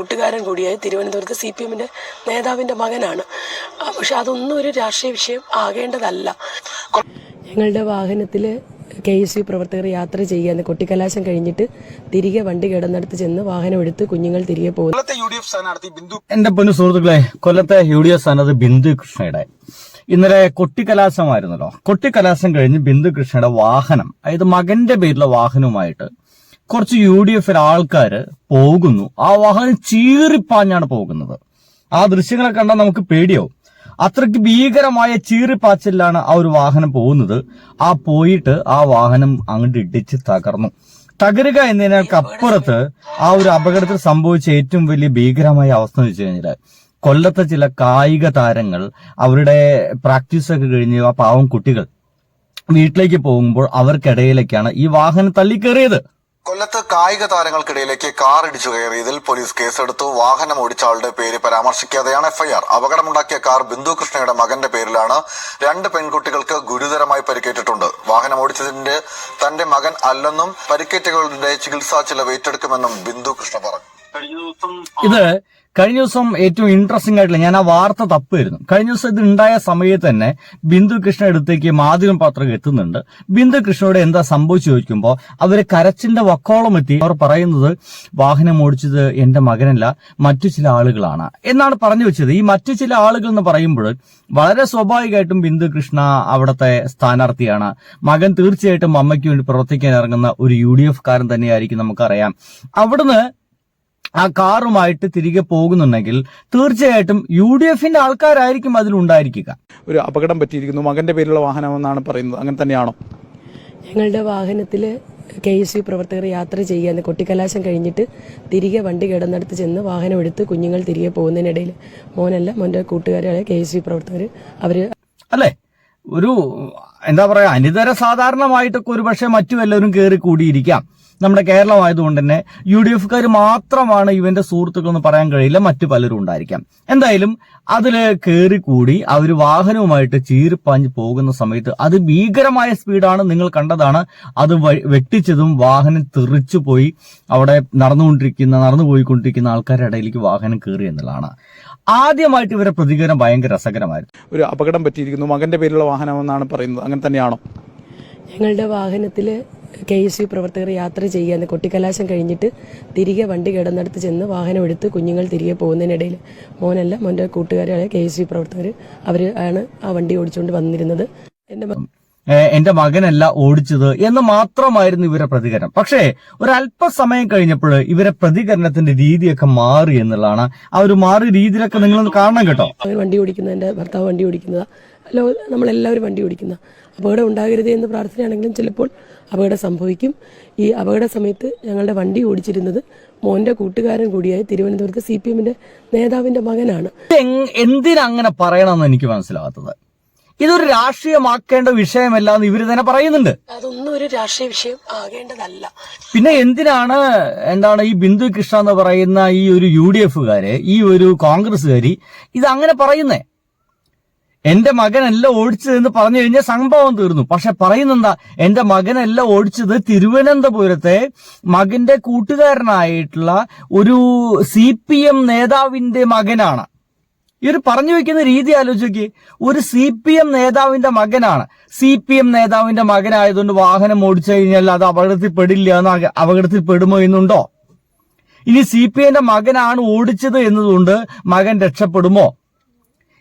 കൂട്ടുകാരൻ കൂടിയായ തിരുവനന്തപുരത്ത് CPM-ന്റെ നേതാവിൻ്റെ മകനാണ്. പക്ഷെ അതൊന്നും ഒരു രാഷ്ട്രീയ വിഷയം ആകേണ്ടതല്ല. ഞങ്ങളുടെ വാഹനത്തിൽ KSU പ്രവർത്തകർ യാത്ര ചെയ്യാൻ കൊട്ടിക്കലാശം കഴിഞ്ഞിട്ട് തിരികെ വണ്ടി കിടന്നിടത്ത് ചെന്ന് വാഹനം എടുത്ത് കുഞ്ഞുങ്ങൾ തിരികെ പോകുന്നു. എന്റെ പൊന്നു സുഹൃത്തുക്കളെ, കൊല്ലത്തെ UDF സ്ഥാനാർത്ഥി ബിന്ദു കൃഷ്ണയുടെ ഇന്നലെ കൊട്ടിക്കലാശമായിരുന്നല്ലോ. കൊട്ടിക്കലാശം കഴിഞ്ഞ് ബിന്ദു കൃഷ്ണയുടെ വാഹനം, അതായത് മകന്റെ പേരിലുള്ള വാഹനവുമായിട്ട് കുറച്ച് UDF ആൾക്കാര് പോകുന്നു. ആ വാഹനം ചീറിപ്പാഞ്ഞാണ് പോകുന്നത്. ആ ദൃശ്യങ്ങളെ കണ്ടാൽ നമുക്ക് പേടിയാവും. അത്രയ്ക്ക് ഭീകരമായ ചീറിപ്പാച്ചിലാണ് ആ ഒരു വാഹനം പോകുന്നത്. പോയിട്ട് ആ വാഹനം അങ്ങോട്ട് ഇടിച്ച് തകരുക എന്നതിനേക്കപ്പുറത്ത് ആ ഒരു അപകടത്തിൽ സംഭവിച്ച ഏറ്റവും വലിയ ഭീകരമായ അവസ്ഥ എന്ന് വെച്ച് കഴിഞ്ഞാൽ, കൊല്ലത്തെ ചില കായിക താരങ്ങൾ അവരുടെ പ്രാക്ടീസൊക്കെ കഴിഞ്ഞ് ആ പാവം കുട്ടികൾ വീട്ടിലേക്ക് പോകുമ്പോൾ അവർക്കിടയിലേക്കാണ് ഈ വാഹനം തള്ളിക്കേറിയത്. കൊല്ലത്ത് കായിക താരങ്ങൾക്കിടയിലേക്ക് കാർ ഇടിച്ചു കയറിയതിൽ പോലീസ് കേസെടുത്തു. വാഹനം ഓടിച്ച ആളുടെ പേര് പരാമർശിക്കാതെയാണ് FIR. അപകടമുണ്ടാക്കിയ കാർ ബിന്ദു കൃഷ്ണയുടെ മകന്റെ പേരിലാണ്. 2 പെൺകുട്ടികൾക്ക് ഗുരുതരമായി പരിക്കേറ്റിട്ടുണ്ട്. വാഹനം ഓടിച്ചതിന്റെ തന്റെ മകൻ അല്ലെന്നും പരിക്കേറ്റകളുടെ ചികിത്സാ ചിലവ് ഏറ്റെടുക്കുമെന്നും ബിന്ദു കൃഷ്ണ പറഞ്ഞു. കഴിഞ്ഞ ദിവസം ഏറ്റവും ഇൻട്രസ്റ്റിംഗ് ആയിട്ടുള്ള, ഞാൻ ആ വാർത്ത തപ്പുമായിരുന്നു. കഴിഞ്ഞ ദിവസം ഇത് ഉണ്ടായ സമയത്ത് തന്നെ ബിന്ദു കൃഷ്ണ അടുത്തേക്ക് മാധ്യമ പത്രം എത്തുന്നുണ്ട്. ബിന്ദു കൃഷ്ണയോട് എന്താ സംഭവിച്ചു ചോദിക്കുമ്പോൾ അവര് കരച്ചിന്റെ വക്കോളം എത്തി. അവർ പറയുന്നത് വാഹനം ഓടിച്ചത് എന്റെ മകനല്ല, മറ്റു ചില ആളുകളാണ് എന്നാണ് പറഞ്ഞു വെച്ചത്. ഈ മറ്റു ചില ആളുകൾ എന്ന് പറയുമ്പോൾ വളരെ സ്വാഭാവികമായിട്ടും ബിന്ദു കൃഷ്ണ അവിടുത്തെ സ്ഥാനാർത്ഥിയാണ്. മകൻ തീർച്ചയായിട്ടും അമ്മയ്ക്ക് വേണ്ടി പ്രവർത്തിക്കാൻ ഇറങ്ങുന്ന ഒരു UDF കാരൻ തന്നെയായിരിക്കും, നമുക്കറിയാം. അവിടുന്ന് ആ കാറുമായിട്ട് തിരികെ പോകുന്നുണ്ടെങ്കിൽ തീർച്ചയായിട്ടും UDF-ന്റെ ആൾക്കാരായിരിക്കും അതിലുണ്ടായിരിക്കുക. ഒരു അപകടം പറ്റിയിരിക്കുന്നു, മകന്റെ പേരിലുള്ള വാഹനമെന്നാണ് പറയുന്നത്. അങ്ങനെ തന്നെയാണോ? ഞങ്ങളുടെ വാഹനത്തിൽ KSU പ്രവർത്തകർ യാത്ര ചെയ്യാൻ കൊട്ടിക്കലാശം കഴിഞ്ഞിട്ട് തിരികെ വണ്ടി കിടന്നിടത്ത് ചെന്ന് വാഹനം എടുത്ത് കുഞ്ഞുങ്ങൾ തിരികെ പോകുന്നതിനിടയിൽ മോൻ്റെ കൂട്ടുകാരായ KSU പ്രവർത്തകർ അല്ലേ, ഒരു എന്താ പറയാ, അനിതര സാധാരണമായിട്ടൊക്കെ ഒരുപക്ഷെ മറ്റു എല്ലാവരും കയറി കൂടിയിരിക്കാം. നമ്മുടെ കേരളമായതുകൊണ്ട് തന്നെ UDF-കാർ മാത്രമാണ് ഇവന്റെ സുഹൃത്തുക്കൾ എന്ന് പറയാൻ കഴിയില്ല, മറ്റു പലരും ഉണ്ടായിരിക്കാം. എന്തായാലും അതില് കയറി കൂടി അവര് വാഹനവുമായിട്ട് ചീറിപ്പാഞ്ഞ് പോകുന്ന സമയത്ത് അത് ഭീകരമായ സ്പീഡാണ്, നിങ്ങൾ കണ്ടതാണ്. അത് വെട്ടിച്ചതും വാഹനം തെറിച്ചു പോയി അവിടെ നടന്നു പോയിക്കൊണ്ടിരിക്കുന്ന ആൾക്കാരുടെ ഇടയിലേക്ക് വാഹനം കയറി എന്നുള്ളതാണ്. ആദ്യമായിട്ട് ഇവരെ പ്രതികരണം ഭയങ്കര രസകരമായിരുന്നു. ഒരു അപകടം പറ്റിയിരിക്കുന്നു, മകന്റെ പേരിലുള്ള വാഹനമെന്നാണ് പറയുന്നത്. അങ്ങനെ തന്നെയാണോ? ഞങ്ങളുടെ വാഹനത്തിൽ KSU പ്രവർത്തകർ യാത്ര ചെയ്യാൻ കൊട്ടിക്കലാശം കഴിഞ്ഞിട്ട് തിരികെ വണ്ടി കിടന്നിടത്ത് ചെന്ന് വാഹനം എടുത്ത് കുഞ്ഞുങ്ങൾ തിരികെ പോകുന്നതിനിടയിൽ മോൻ്റെ കൂട്ടുകാരായ KSU പ്രവർത്തകർ ആണ് ആ വണ്ടി ഓടിച്ചുകൊണ്ട് വന്നിരുന്നത്. എന്റെ മകനല്ല ഓടിച്ചത് എന്ന് മാത്രമായിരുന്നു ഇവരെ പ്രതികരണം. പക്ഷേ ഒരല്പസമയം കഴിഞ്ഞപ്പോൾ ഇവരെ പ്രതികരണത്തിന്റെ രീതിയൊക്കെ മാറി എന്നുള്ളതാണ്. ആ ഒരു മാറിയ രീതിയിലൊക്കെ നിങ്ങളൊന്ന് കാണണം കേട്ടോ. വണ്ടി ഓടിക്കുന്ന എന്റെ ഭർത്താവ് വണ്ടി ഓടിക്കുന്നതാ, നമ്മളെല്ലാവരും വണ്ടി ഓടിക്കുന്ന. അപകടം ഉണ്ടാകരുതേ എന്ന് പ്രാർത്ഥനയാണെങ്കിലും ചിലപ്പോൾ അപകടം സംഭവിക്കും. ഈ അപകട സമയത്ത് ഞങ്ങളുടെ വണ്ടി ഓടിച്ചിരുന്നത് മോന്റെ കൂട്ടുകാരൻ കൂടിയായ തിരുവനന്തപുരത്ത് CPM-ന്റെ നേതാവിന്റെ മകനാണ്. എന്തിനങ്ങനെ പറയണമെന്ന് എനിക്ക് മനസ്സിലാകാത്തത്. ഇതൊരു രാഷ്ട്രീയമാക്കേണ്ട വിഷയമല്ല എന്ന് ഇവര് തന്നെ പറയുന്നുണ്ട്. അതൊന്നും ഒരു രാഷ്ട്രീയ വിഷയം ആകേണ്ടതല്ല. പിന്നെ എന്താണ് ഈ ബിന്ദു കൃഷ്ണ എന്ന് പറയുന്ന ഈ ഒരു UDF-കാര്, ഈ ഒരു കോൺഗ്രസ്സുകാരി ഇത് അങ്ങനെ പറയുന്നേ? എന്റെ മകനല്ല ഓടിച്ചതെന്ന് പറഞ്ഞു കഴിഞ്ഞാൽ സംഭവം തീർന്നു. പക്ഷെ പറയുന്നെന്താ, എന്റെ മകനല്ല ഓടിച്ചത് തിരുവനന്തപുരത്തെ മകന്റെ കൂട്ടുകാരനായിട്ടുള്ള ഒരു CPM നേതാവിന്റെ മകനാണ്. ഈ ഒരു പറഞ്ഞു വെക്കുന്ന രീതി ആലോചിക്ക്. ഒരു CPM നേതാവിന്റെ മകനാണ്. CPM നേതാവിന്റെ മകനായതുകൊണ്ട് വാഹനം ഓടിച്ചു കഴിഞ്ഞാൽ അത് അപകടത്തിൽ പെടുമോ എന്നുണ്ടോ? ഇനി CPM-ന്റെ മകനാണ് ഓടിച്ചത് എന്നതുകൊണ്ട് മകൻ രക്ഷപ്പെടുമോ?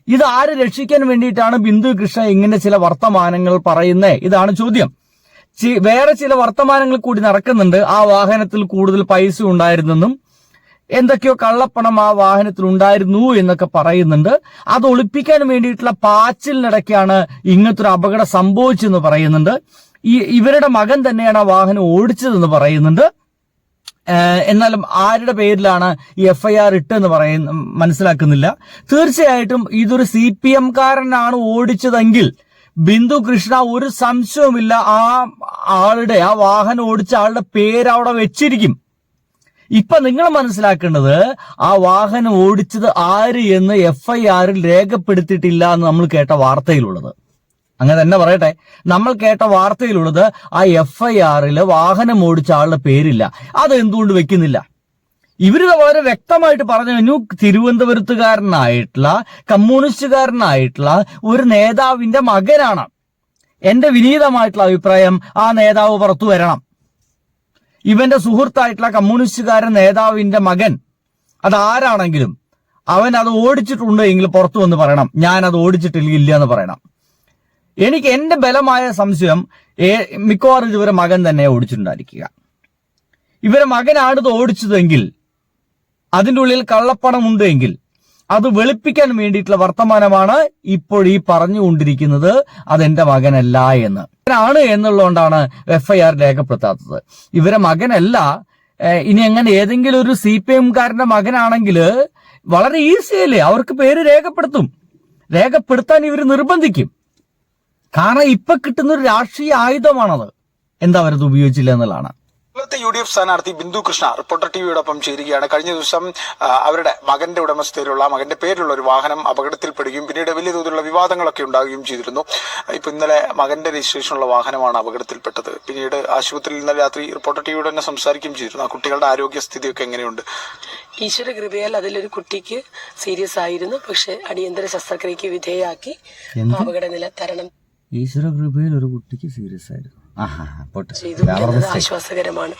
ഇത് ആര് രക്ഷിക്കാൻ വേണ്ടിയിട്ടാണ് ബിന്ദു കൃഷ്ണ ഇങ്ങനെ ചില വർത്തമാനങ്ങൾ പറയുന്നേ? ഇതാണ് ചോദ്യം. വേറെ ചില വർത്തമാനങ്ങൾ കൂടി നടക്കുന്നുണ്ട്. ആ വാഹനത്തിൽ കൂടുതൽ പൈസ ഉണ്ടായിരുന്നെന്നും എന്തൊക്കെയോ കള്ളപ്പണം ആ വാഹനത്തിൽ ഉണ്ടായിരുന്നു എന്നൊക്കെ പറയുന്നുണ്ട്. അത് ഒളിപ്പിക്കാൻ വേണ്ടിയിട്ടുള്ള പാച്ചിലിനിടയ്ക്കാണ് ഇങ്ങനത്തെ ഒരു അപകടം സംഭവിച്ചെന്ന് പറയുന്നുണ്ട്. ഇവരുടെ മകൻ തന്നെയാണ് ആ വാഹനം ഓടിച്ചതെന്ന് പറയുന്നുണ്ട്. എന്നാലും ആരുടെ പേരിലാണ് ഈ FIR ഇട്ടെന്ന് മനസ്സിലാക്കുന്നില്ല. തീർച്ചയായിട്ടും ഇതൊരു CPM-കാരനാണ് ഓടിച്ചതെങ്കിൽ ബിന്ദു കൃഷ്ണ ഒരു സംശയവുമില്ല ആ വാഹനം ഓടിച്ച ആളുടെ പേര് അവിടെ വെച്ചിരിക്കും. ഇപ്പൊ നിങ്ങൾ മനസ്സിലാക്കേണ്ടത് ആ വാഹനം ഓടിച്ചത് ആര് എന്ന് FIR-ൽ രേഖപ്പെടുത്തിയിട്ടില്ല എന്ന് നമ്മൾ കേട്ട വാർത്തയിലുള്ളത്. അങ്ങനെ തന്നെ പറയട്ടെ, നമ്മൾ കേട്ട വാർത്തയിലുള്ളത് ആ FIR-ൽ വാഹനം ഓടിച്ച ആളുടെ പേരില്ല. അത് എന്തുകൊണ്ട് വെക്കുന്നില്ല? ഇവര് വളരെ വ്യക്തമായിട്ട് പറഞ്ഞു കഴിഞ്ഞു, തിരുവനന്തപുരത്തുകാരനായിട്ടുള്ള കമ്മ്യൂണിസ്റ്റുകാരനായിട്ടുള്ള ഒരു നേതാവിന്റെ മകനാണ്. എന്റെ വിനീതമായിട്ടുള്ള അഭിപ്രായം, ആ നേതാവ് പുറത്തു വരണം. ഇവന്റെ സുഹൃത്തായിട്ടുള്ള കമ്മ്യൂണിസ്റ്റുകാരൻ നേതാവിന്റെ മകൻ അതാരാണെങ്കിലും അവൻ അത് ഓടിച്ചിട്ടുണ്ട് എങ്കിൽ പുറത്തു വന്ന് പറയണം. ഞാൻ അത് ഓടിച്ചിട്ടില്ല എന്ന് പറയണം. എനിക്ക് എന്റെ ബലമായ സംശയം മിക്കവാറും ഇവരെ മകൻ തന്നെ ഓടിച്ചിട്ടുണ്ടായിരിക്കുക. ഇവരെ മകനാണ് ഇത് ഓടിച്ചതെങ്കിൽ, അതിൻ്റെ ഉള്ളിൽ കള്ളപ്പണമുണ്ട് എങ്കിൽ അത് വെളുപ്പിക്കാൻ വേണ്ടിയിട്ടുള്ള വർത്തമാനമാണ് ഇപ്പോൾ ഈ പറഞ്ഞുകൊണ്ടിരിക്കുന്നത്. അതെന്റെ മകനല്ല എന്ന് ആണ് എന്നുള്ളതുകൊണ്ടാണ് FIR രേഖപ്പെടുത്താത്തത്. ഇവരെ മകനല്ല. ഇനി എങ്ങനെ ഏതെങ്കിലും ഒരു CPM-കാരന്റെ മകനാണെങ്കിൽ വളരെ ഈസിയല്ലേ, അവർക്ക് പേര് രേഖപ്പെടുത്താൻ ഇവർ നിർബന്ധിക്കും. കാരണം ഇപ്പൊ കിട്ടുന്ന ഒരു രാഷ്ട്രീയ ആയുധമാണത്. എന്താ അവരത് ഉപയോഗിച്ചില്ല എന്നുള്ളതാണ്. കൊല്ലത്തെ UDF സ്ഥാനാർത്ഥി ബിന്ദു കൃഷ്ണ റിപ്പോർട്ടർ TVയോടൊപ്പം ചേരുകയാണ്. കഴിഞ്ഞ ദിവസം അവരുടെ മകന്റെ മകന്റെ പേരിലുള്ള ഒരു വാഹനം അപകടത്തിൽപ്പെടുകയും പിന്നീട് വലിയ തോതിലുള്ള വിവാദങ്ങളൊക്കെ ഉണ്ടാവുകയും ചെയ്തിരുന്നു. ഇപ്പൊ ഇന്നലെ മകന്റെ രജിസ്ട്രേഷനുള്ള വാഹനമാണ് അപകടത്തിൽപ്പെട്ടത്. പിന്നീട് ആശുപത്രിയിൽ ഇന്നലെ രാത്രി റിപ്പോർട്ടർ TVയോട് തന്നെ സംസാരിക്കുകയും ചെയ്തിരുന്നു. ആ കുട്ടികളുടെ ആരോഗ്യസ്ഥിതിയൊക്കെ എങ്ങനെയുണ്ട്? ഈശ്വര കൃപയാൽ അതിലൊരു കുട്ടിക്ക് സീരിയസ് ആയിരുന്നു. പക്ഷെ അടിയന്തര ശസ്ത്രക്രിയക്ക് വിധേയമാക്കി അപകടനില തരണം. ഈശ്വര കൃപയിൽ ഒരു കുട്ടിക്ക് സീരിയസ് ആയിരുന്നു ചെയ്തു എന്നത് ആശ്വാസകരമാണ്.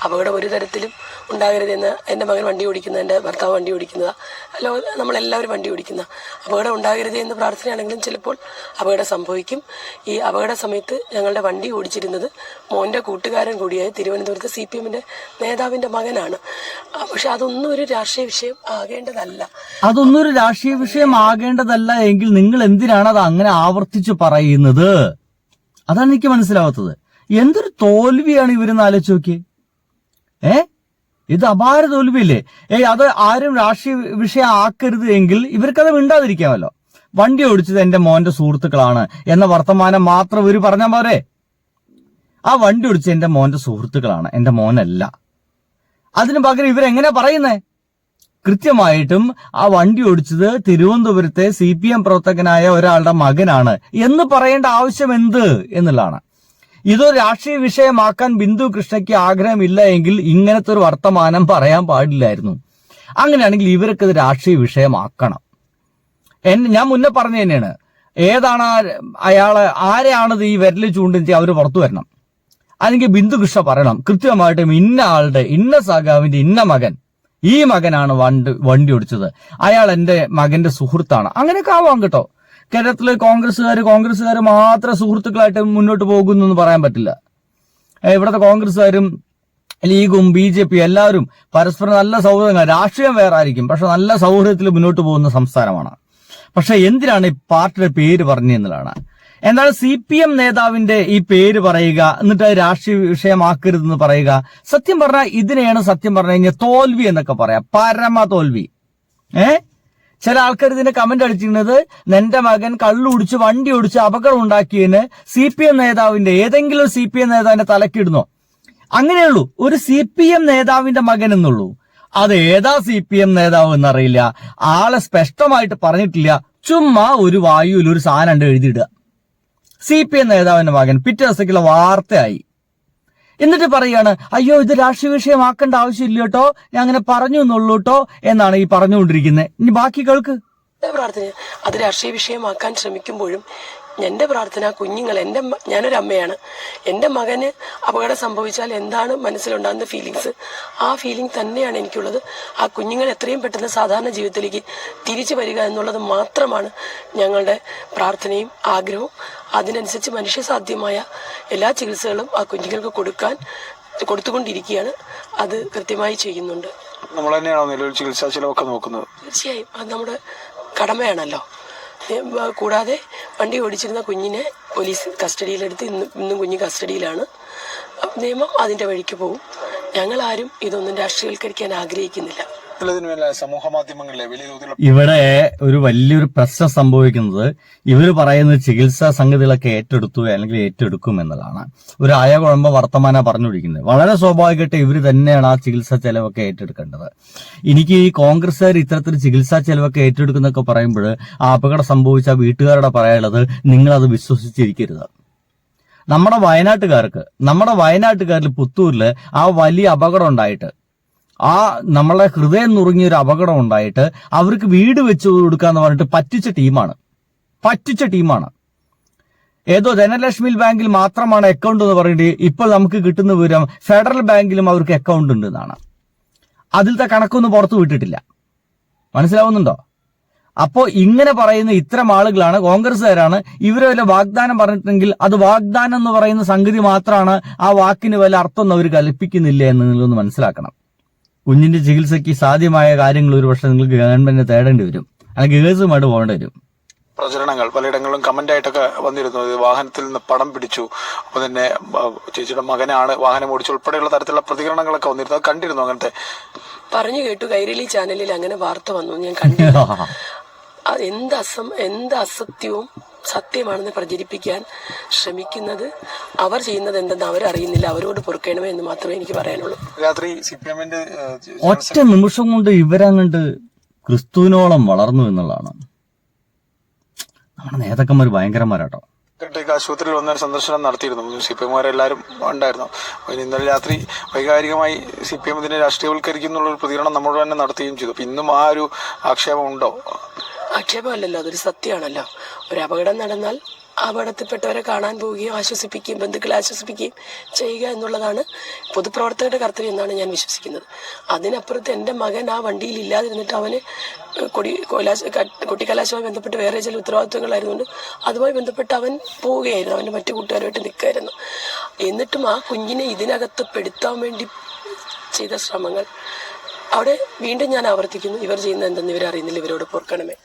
അപകടം ഒരു തരത്തിലും ഉണ്ടാകരുതെന്ന് എൻ്റെ മകൻ വണ്ടി ഓടിക്കുന്ന, എൻ്റെ ഭർത്താവ് വണ്ടി ഓടിക്കുന്നതാ, അല്ലോ നമ്മളെല്ലാവരും വണ്ടി ഓടിക്കുന്ന, അപകടം ഉണ്ടാകരുതേ എന്ന് പ്രാർത്ഥനയാണെങ്കിലും ചിലപ്പോൾ അപകടം സംഭവിക്കും. ഈ അപകട സമയത്ത് ഞങ്ങളുടെ വണ്ടി ഓടിച്ചിരുന്നത് മോൻ്റെ കൂട്ടുകാരൻ കൂടിയായ തിരുവനന്തപുരത്ത് CPM-ന്റെ നേതാവിന്റെ മകനാണ്. പക്ഷെ അതൊന്നും ഒരു രാഷ്ട്രീയ വിഷയം ആകേണ്ടതല്ല എങ്കിൽ നിങ്ങൾ എന്തിനാണ് അത് അങ്ങനെ ആവർത്തിച്ച് പറയുന്നത്? അതാണ് എനിക്ക് മനസ്സിലാവാത്തത്. എന്തൊരു തോൽവിയാണ് ഇവരെന്ന് ആലോചിച്ച് നോക്കിയേ. ഇത് അപാര തോൽവിയല്ലേ? അത് ആരും രാഷ്ട്രീയ വിഷയം ആക്കരുത് എങ്കിൽ ഇവർക്കത് മിണ്ടാതിരിക്കാമല്ലോ. വണ്ടി ഓടിച്ചത് എന്റെ മോന്റെ സുഹൃത്തുക്കളാണ് എന്ന വർത്തമാനം മാത്രം ഇവർ പറഞ്ഞാൽ പോരെ. ആ വണ്ടി ഓടിച്ചത് എന്റെ മോന്റെ സുഹൃത്തുക്കളാണ്, എന്റെ മോനല്ല. അതിനു പകരം ഇവരെങ്ങനെ പറയുന്നേ? കൃത്യമായിട്ടും ആ വണ്ടി ഓടിച്ചത് തിരുവനന്തപുരത്തെ CPM പ്രവർത്തകനായ ഒരാളുടെ മകനാണ് എന്ന് പറയേണ്ട ആവശ്യം എന്ത് എന്നുള്ളതാണ്. ഇതൊരു രാഷ്ട്രീയ വിഷയമാക്കാൻ ബിന്ദു കൃഷ്ണയ്ക്ക് ആഗ്രഹമില്ല എങ്കിൽ ഇങ്ങനത്തെ ഒരു വർത്തമാനം പറയാൻ പാടില്ലായിരുന്നു. അങ്ങനെയാണെങ്കിൽ ഇവർക്കത് രാഷ്ട്രീയ വിഷയമാക്കണം. ഞാൻ മുന്നേ പറഞ്ഞു തന്നെയാണ്, ഏതാണ് ആരെയാണത് ഈ വിരൽ ചൂണ്ടിച്ച് അവർ പുറത്തു വരണം. അല്ലെങ്കിൽ ബിന്ദു കൃഷ്ണ പറയണം കൃത്യമായിട്ടും ഇന്ന ആളുടെ, ഇന്ന സഖാവിന്റെ ഇന്ന മകൻ, ഈ മകനാണ് വണ്ടി ഓടിച്ചത്, അയാൾ എന്റെ മകന്റെ സുഹൃത്താണ്. അങ്ങനെയൊക്കെ ആവാം കേട്ടോ. കേരളത്തിലെ കോൺഗ്രസ്സുകാർ മാത്രം സുഹൃത്തുക്കളായിട്ട് മുന്നോട്ട് പോകുന്നു പറയാൻ പറ്റില്ല. ഇവിടുത്തെ കോൺഗ്രസ്സുകാരും ലീഗും BJP എല്ലാവരും പരസ്പരം നല്ല സൗഹൃദങ്ങൾ, രാഷ്ട്രീയം വേറെ ആയിരിക്കും, പക്ഷെ നല്ല സൗഹൃദത്തിൽ മുന്നോട്ട് പോകുന്ന സംസ്ഥാനമാണ്. പക്ഷെ എന്തിനാണ് ഈ പാർട്ടിയുടെ പേര് പറഞ്ഞതെന്നുള്ളതാണ്. എന്നാൽ CPM നേതാവിന്റെ ഈ പേര് പറയുക, എന്നിട്ട് രാഷ്ട്രീയ വിഷയമാക്കരുതെന്ന് പറയുക, സത്യം പറഞ്ഞാൽ ഇതിനെയാണ് സത്യം പറഞ്ഞു കഴിഞ്ഞാൽ തോൽവി എന്നൊക്കെ പറയാം. പരമ തോൽവി. ചില ആൾക്കാർ ഇതിന്റെ കമന്റ് അടിച്ചിരുന്നത്, എന്റെ മകൻ കള്ളുടിച്ച് വണ്ടി ഓടിച്ച് അപകടം ഉണ്ടാക്കിയതിന് CPM നേതാവിന്റെ, ഏതെങ്കിലും CPM നേതാവിന്റെ തലക്കിടുന്നോ? അങ്ങനെയുള്ളൂ, ഒരു CPM നേതാവിന്റെ മകൻ എന്നുള്ളൂ. അത് ഏതാ CPM നേതാവ് എന്നറിയില്ല, ആളെ സ്പഷ്ടമായിട്ട് പറഞ്ഞിട്ടില്ല. ചുമ്മാ ഒരു വായുവിൽ ഒരു സാധനം എഴുതിയിടുക, CPM നേതാവിന്റെ മകൻ. പിറ്റേ ദിവസത്തേക്കുള്ള വാർത്തയായി. എന്നിട്ട് പറയാണ്, അയ്യോ ഇത് രാഷ്ട്രീയ വിഷയമാക്കേണ്ട ആവശ്യമില്ല കേട്ടോ, ഞാൻ അങ്ങനെ പറഞ്ഞു എന്നുള്ളൂ കേട്ടോ എന്നാണ് ഈ പറഞ്ഞുകൊണ്ടിരിക്കുന്നത്. ഇനി ബാക്കി കേൾക്ക്. പ്രാർത്ഥന അത് രാഷ്ട്രീയ വിഷയമാക്കാൻ ശ്രമിക്കുമ്പോഴും എൻ്റെ പ്രാർത്ഥന കുഞ്ഞുങ്ങൾ, ഞാനൊരു അമ്മയാണ്, എൻ്റെ മകന് അപകടം സംഭവിച്ചാൽ എന്താണ് മനസ്സിലുണ്ടാകുന്ന ഫീലിങ്സ്, ആ ഫീലിംഗ് തന്നെയാണ് എനിക്കുള്ളത്. ആ കുഞ്ഞുങ്ങൾ എത്രയും പെട്ടെന്ന് സാധാരണ ജീവിതത്തിലേക്ക് തിരിച്ചു വരിക എന്നുള്ളത് മാത്രമാണ് ഞങ്ങളുടെ പ്രാർത്ഥനയും ആഗ്രഹവും. അതിനനുസരിച്ച് മനുഷ്യസാധ്യമായ എല്ലാ ചികിത്സകളും ആ കുഞ്ഞുങ്ങൾക്ക് കൊടുത്തുകൊണ്ടിരിക്കുകയാണ്. അത് കൃത്യമായി ചെയ്യുന്നുണ്ട്. നമ്മൾ തന്നെയാണോ നിലവിൽ ചികിത്സാ ചിലവൊക്കെ നോക്കുന്നത്? തീർച്ചയായും അത് നമ്മുടെ കടമയാണല്ലോ. കൂടാതെ വണ്ടി ഓടിച്ചിരുന്ന കുഞ്ഞിനെ പോലീസ് കസ്റ്റഡിയിലെടുത്ത് ഇന്നും കുഞ്ഞ് കസ്റ്റഡിയിലാണ്. നിയമം അതിന്റെ വഴിക്ക് പോകും. ഞങ്ങളാരും ഇതൊന്നും രാഷ്ട്രീയവൽക്കരിക്കാൻ ആഗ്രഹിക്കുന്നില്ല. സമൂഹ മാധ്യമങ്ങളിലെ വലിയ തോതിലുള്ള ഇവിടെ ഒരു വലിയൊരു പ്രശ്നം സംഭവിക്കുന്നത്, ഇവർ പറയുന്ന ചികിത്സാ സംഗതികളൊക്കെ ഏറ്റെടുക്കും എന്നതാണ്. ഒരു കുഴമ്പ വർത്തമാനം പറഞ്ഞുകൊണ്ടിരിക്കുന്നത്. വളരെ സ്വാഭാവികമായിട്ട് ഇവർ തന്നെയാണ് ആ ചികിത്സാ ചെലവൊക്കെ ഏറ്റെടുക്കേണ്ടത്. എനിക്ക് ഈ കോൺഗ്രസ്സുകാർ ഇത്തരത്തിൽ ചികിത്സാ ചെലവൊക്കെ ഏറ്റെടുക്കുന്നൊക്കെ പറയുമ്പോൾ ആ അപകടം സംഭവിച്ച വീട്ടുകാരുടെ പറയാനുള്ളത്, നിങ്ങളത് വിശ്വസിച്ചിരിക്കരുത്. നമ്മുടെ വയനാട്ടുകാരിൽ പുത്തൂരിൽ ആ വലിയ അപകടം ഉണ്ടായിട്ട് ആ നമ്മളെ ഹൃദയം നുറുങ്ങിയ ഒരു അപകടം ഉണ്ടായിട്ട് അവർക്ക് വീട് വെച്ച് കൊടുക്കാന്ന് പറഞ്ഞിട്ട് പറ്റിച്ച ടീമാണ്. ഏതോ ധനലക്ഷ്മി ബാങ്കിൽ മാത്രമാണ് അക്കൗണ്ട് എന്ന് പറഞ്ഞിട്ട് ഇപ്പോൾ നമുക്ക് കിട്ടുന്ന വിവരം ഫെഡറൽ ബാങ്കിലും അവർക്ക് അക്കൗണ്ട് ഉണ്ട് എന്നാണ്. അതിലത്തെ കണക്കൊന്നും പുറത്തു വിട്ടിട്ടില്ല. മനസ്സിലാവുന്നുണ്ടോ? അപ്പോ ഇങ്ങനെ പറയുന്ന ഇത്തരം ആളുകളാണ് കോൺഗ്രസ്സുകാരാണ്. ഇവരെ വല്ല വാഗ്ദാനം പറഞ്ഞിട്ടുണ്ടെങ്കിൽ അത് വാഗ്ദാനം എന്ന് പറയുന്ന സംഗതി മാത്രമാണ്. ആ വാക്കിന് വല്ല അർത്ഥം അവർ കൽപ്പിക്കുന്നില്ല എന്ന് നിങ്ങളൊന്ന് മനസ്സിലാക്കണം. കുഞ്ഞിന്റെ ചികിത്സയ്ക്ക് സാധ്യമായ കാര്യങ്ങൾ ഒരു പക്ഷേ നിങ്ങൾക്ക് ഗവൺമെന്റിനെ തേടേണ്ടി വരും, അല്ലെങ്കിൽ ഗേഴ്സുമായിട്ട് പോകേണ്ടി വരും. പ്രചരണങ്ങൾ പലയിടങ്ങളിലും കമന്റായിട്ടൊക്കെ വന്നിരുന്നു. വാഹനത്തിൽ നിന്ന് പടം പിടിച്ചു, അപ്പൊ തന്നെ ചേച്ചിയുടെ മകനാണ് വാഹനം ഓടിച്ചു ഉൾപ്പെടെയുള്ള തരത്തിലുള്ള പ്രതികരണങ്ങളൊക്കെ വന്നിരുന്നു. അത് കണ്ടിരുന്നു? അങ്ങനത്തെ പറഞ്ഞു കേട്ടു. കൈരളി ചാനലിൽ അങ്ങനെ വാർത്ത വന്നു, ഞാൻ കണ്ടില്ല. എന്ത് അസത്യവും സത്യമാണെന്ന് പ്രചരിപ്പിക്കാൻ ശ്രമിക്കുന്നത് അവർ ചെയ്യുന്നത് എന്തെന്ന് അവരറിയുന്നില്ല. അവരോട് പൊറുക്കണമേ എന്ന് മാത്രമേ എനിക്ക് പറയാനുള്ളൂ. രാത്രി സിപിഎമ്മിന്റെ ഒറ്റ നിമിഷം കൊണ്ട് ഇവരങ്ങണ്ട് ക്രിസ്തുവിനോളം വളർന്നു എന്നുള്ളതാണ്. നമ്മുടെ നേതാക്കന്മാർ ഭയങ്കരന്മാരാട്ടോ. ആശുപത്രിയിൽ വന്ന സന്ദർശനം നടത്തിയിരുന്നു. സിപിഎമ്മുകാരെല്ലാവരും ഉണ്ടായിരുന്നു. ഇന്നലെ രാത്രി വൈകാരികമായി സിപിഎം ഇതിനെ രാഷ്ട്രീയവൽക്കരിക്കുന്നുള്ള ഒരു പ്രതികരണം നമ്മളോട് തന്നെ നടത്തുകയും ചെയ്തു. ഇന്നും ആ ഒരു ആക്ഷേപം ഉണ്ടോ? ആക്ഷേപമല്ലല്ലോ, അതൊരു സത്യമാണല്ലോ. ഒരു അപകടം നടന്നാൽ അപകടത്തിൽപ്പെട്ടവരെ കാണാൻ പോവുകയും ആശ്വസിപ്പിക്കുകയും ബന്ധുക്കളെ ആശ്വസിപ്പിക്കുകയും ചെയ്യുക എന്നുള്ളതാണ് പൊതുപ്രവർത്തകരുടെ കർത്തവ്യം എന്നാണ് ഞാൻ വിശ്വസിക്കുന്നത്. അതിനപ്പുറത്ത് എൻ്റെ മകൻ ആ വണ്ടിയിൽ ഇല്ലാതിരുന്നിട്ട് അവന് കൊട്ടിക്കലാശവുമായി ബന്ധപ്പെട്ട് വേറെ ചില ഉത്തരവാദിത്വങ്ങളായിരുന്നുകൊണ്ട് അതുമായി ബന്ധപ്പെട്ട് അവൻ പോവുകയായിരുന്നു. അവൻ്റെ മറ്റു കൂട്ടുകാരുമായിട്ട് നിൽക്കുകയായിരുന്നു. എന്നിട്ടും ആ കുഞ്ഞിനെ ഇതിനകത്ത് പെടുത്താൻ വേണ്ടി ചെയ്ത ശ്രമങ്ങൾ അവിടെ വീണ്ടും ഞാൻ ആവർത്തിക്കുന്നു. ഇവർ ചെയ്യുന്നത് എന്തെന്ന് ഇവരറിയുന്നില്ല. ഇവരോട് പൊറുക്കണമേ.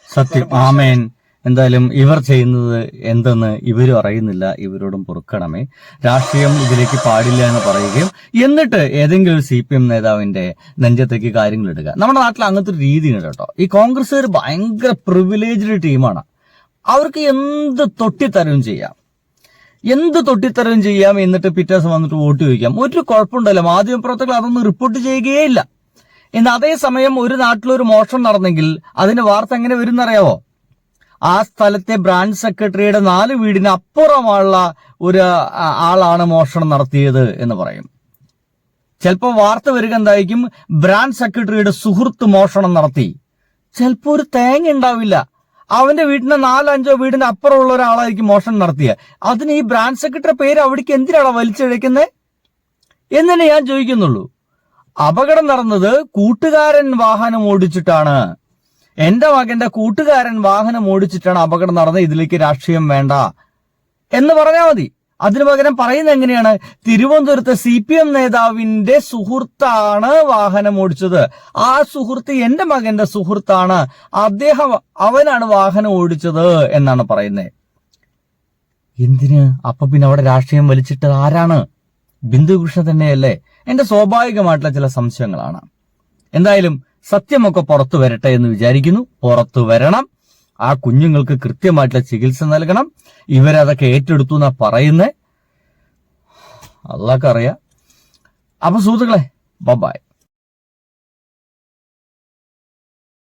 സത്യം. ആമേൻ. എന്തായാലും ഇവർ ചെയ്യുന്നത് എന്തെന്ന് ഇവരും അറിയുന്നില്ല. ഇവരോടും പൊറുക്കണമേ. രാഷ്ട്രീയം ഇതിലേക്ക് പാടില്ല എന്ന് പറയുകയും എന്നിട്ട് ഏതെങ്കിലും ഒരു CPM നേതാവിന്റെ നെഞ്ചത്തേക്ക് കാര്യങ്ങൾ ഇടുക. നമ്മുടെ നാട്ടിൽ അങ്ങനത്തെ ഒരു രീതിയാണ് കേട്ടോ. ഈ കോൺഗ്രസ്സുകാർ ഭയങ്കര പ്രിവിലേജ്ഡ് ടീമാണ്. അവർക്ക് എന്ത് തൊട്ടിത്തരവും ചെയ്യാം, എന്നിട്ട് പിറ്റേ ദിവസം വന്നിട്ട് വോട്ട് ചോദിക്കാം. ഒരു കുഴപ്പമുണ്ടല്ലോ. മാധ്യമപ്രവർത്തകർ അതൊന്നും റിപ്പോർട്ട് ചെയ്യുകയേയില്ല. എന്നാൽ അതേസമയം ഒരു നാട്ടിലൊരു മോഷണം നടന്നെങ്കിൽ അതിന്റെ വാർത്ത എങ്ങനെ വരുന്നറിയാവോ? ആ സ്ഥലത്തെ ബ്രാഞ്ച് സെക്രട്ടറിയുടെ 4 വീടിന് അപ്പുറമുള്ള ഒരു ആളാണ് മോഷണം നടത്തിയത് എന്ന് പറയും. ചിലപ്പോൾ വാർത്ത വരിക എന്തായിരിക്കും? ബ്രാഞ്ച് സെക്രട്ടറിയുടെ സുഹൃത്ത് മോഷണം നടത്തി. ചിലപ്പോൾ ഒരു തേങ്ങ ഉണ്ടാവില്ല. അവന്റെ വീടിന് 4-5 വീടിന് അപ്പുറമുള്ള ഒരാളായിരിക്കും മോഷണം നടത്തിയത്. അതിന് ഈ ബ്രാഞ്ച് സെക്രട്ടറി പേര് അവിടേക്ക് എന്തിനാണ് വലിച്ചിഴക്കുന്നത് എന്നെ ഞാൻ ചോദിക്കുന്നുള്ളൂ. അപകടം നടന്നത് കൂട്ടുകാരൻ വാഹനം ഓടിച്ചിട്ടാണ്. എന്റെ മകന്റെ കൂട്ടുകാരൻ വാഹനം ഓടിച്ചിട്ടാണ് അപകടം നടന്നത്. ഇതിലേക്ക് രാഷ്ട്രീയം വേണ്ട എന്ന് പറഞ്ഞാൽ മതി. അതിനു പകരം പറയുന്നത് എങ്ങനെയാണ്? തിരുവനന്തപുരത്തെ CPM നേതാവിന്റെ സുഹൃത്താണ് വാഹനം ഓടിച്ചത്. ആ സുഹൃത്ത് എന്റെ മകന്റെ സുഹൃത്താണ്. അവനാണ് വാഹനം ഓടിച്ചത് എന്നാണ് പറയുന്നത്. എന്തിന്? അപ്പൊ പിന്നെ അവിടെ രാഷ്ട്രീയം വലിച്ചിട്ട് ആരാണ്? ബിന്ദുകൃഷ്ണ തന്നെയല്ലേ? എന്റെ സ്വാഭാവികമായിട്ടുള്ള ചില സംശയങ്ങളാണ്. എന്തായാലും സത്യമൊക്കെ പുറത്തു വരട്ടെ എന്ന് വിചാരിക്കുന്നു. പുറത്തു വരണം. ആ കുഞ്ഞുങ്ങൾക്ക് കൃത്യമായിട്ടുള്ള ചികിത്സ നൽകണം. ഇവരതൊക്കെ ഏറ്റെടുത്തു എന്നാ പറയുന്നേ. അള്ളാഹ്ക്കറിയാം. അപ്പൊ സുഹൃത്തുക്കളെ, ബൈ.